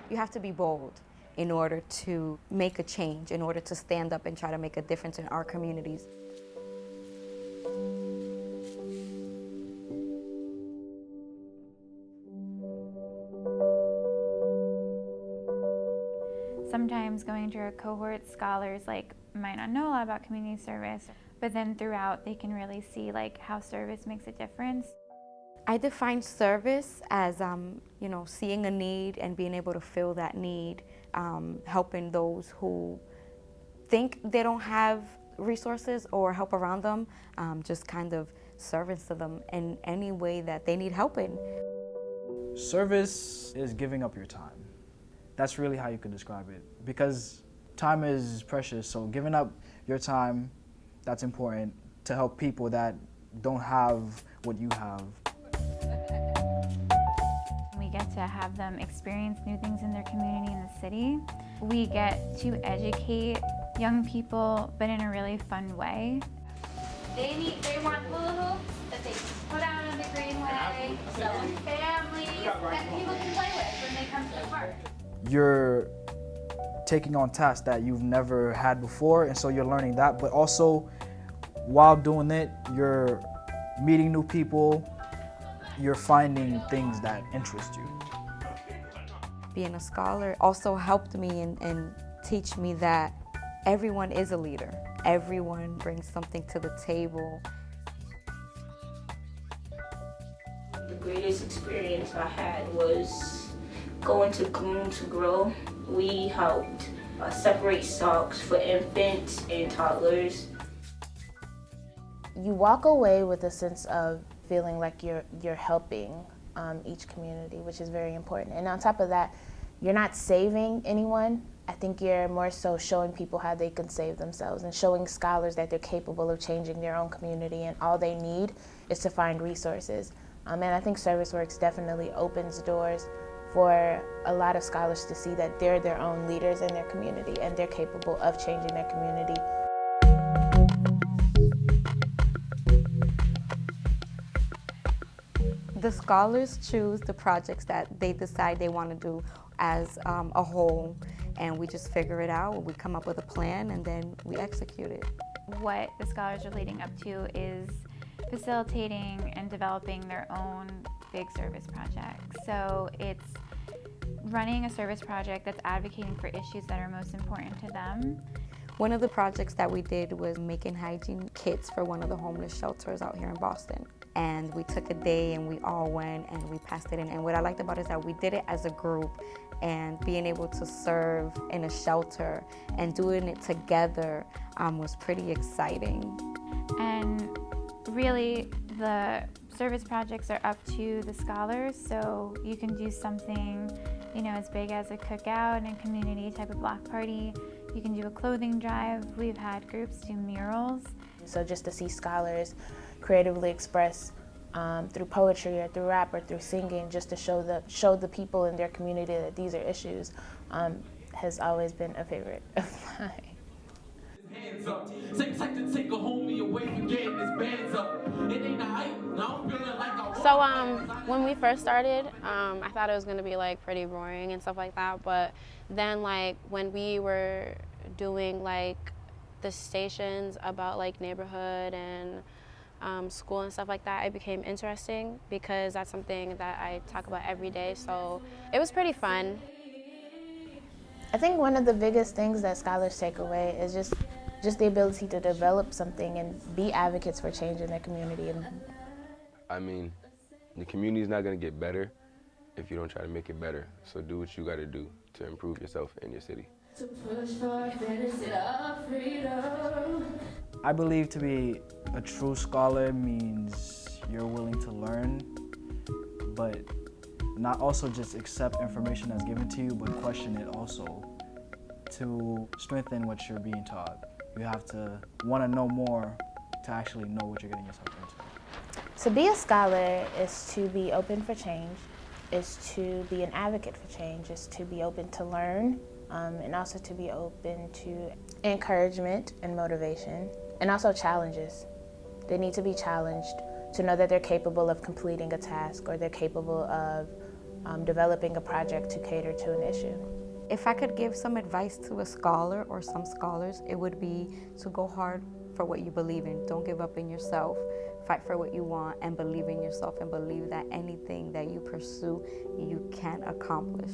You have to be bold in order to make a change, in order to stand up and try to make a difference in our communities. Sometimes going to a cohort, scholars might not know a lot about community service, but then throughout they can really see how service makes a difference. I define service as seeing a need and being able to fill that need, helping those who think they don't have resources or help around them, just kind of service to them in any way that they need help in. Service is giving up your time. That's really how you could describe it, because time is precious, so giving up your time, that's important to help people that don't have what you have. We get to have them experience new things in their community in the city. We get to educate young people, but in a really fun way. They want hula hoops that they can put out on the greenway, so families that people can play with when they come to the park. You're taking on tasks that you've never had before, and so you're learning that, but also while doing it, you're meeting new people, you're finding things that interest you. Being a scholar also helped me and teach me that everyone is a leader. Everyone brings something to the table. The greatest experience I had was going to Groom to Grow. We helped separate socks for infants and toddlers. You walk away with a sense of feeling like you're helping each community, which is very important. And on top of that, you're not saving anyone. I think you're more so showing people how they can save themselves and showing scholars that they're capable of changing their own community, and all they need is to find resources. And I think ServiceWorks definitely opens doors for a lot of scholars to see that they're their own leaders in their community and they're capable of changing their community. The scholars choose the projects that they decide they want to do as a whole, and we just figure it out. We come up with a plan and then we execute it. What the scholars are leading up to is facilitating and developing their own big service projects. So it's running a service project that's advocating for issues that are most important to them. One of the projects that we did was making hygiene kits for one of the homeless shelters out here in Boston. And we took a day and we all went and we passed it in. And what I liked about it is that we did it as a group, and being able to serve in a shelter and doing it together was pretty exciting. And really, the service projects are up to the scholars, so you can do something as big as a cookout and a community type of block party. You can do a clothing drive. We've had groups do murals. So just to see scholars creatively express through poetry or through rap or through singing, just to show the people in their community that these are issues, has always been a favorite of mine. Hands up. Same type to take a homie away from getting his bands up. It ain't a hype. Now I'm feeling like I So when we first started, I thought it was gonna be pretty boring and stuff like that. But then when we were doing the stations about neighborhood and school and stuff like that, it became interesting because that's something that I talk about every day. So it was pretty fun. I think one of the biggest things that scholars take away is just the ability to develop something and be advocates for change in their community. I mean, the community's not gonna get better if you don't try to make it better. So do what you gotta do to improve yourself and your city. I believe to be a true scholar means you're willing to learn, but not also just accept information that's given to you, but question it also to strengthen what you're being taught. You have to want to know more to actually know what you're getting yourself into. To be a scholar is to be open for change, is to be an advocate for change, is to be open to learn, and also to be open to encouragement and motivation, and also challenges. They need to be challenged to know that they're capable of completing a task, or they're capable of developing a project to cater to an issue. If I could give some advice to a scholar or some scholars, it would be to go hard for what you believe in. Don't give up in yourself. Fight for what you want and believe in yourself and believe that anything that you pursue, you can accomplish.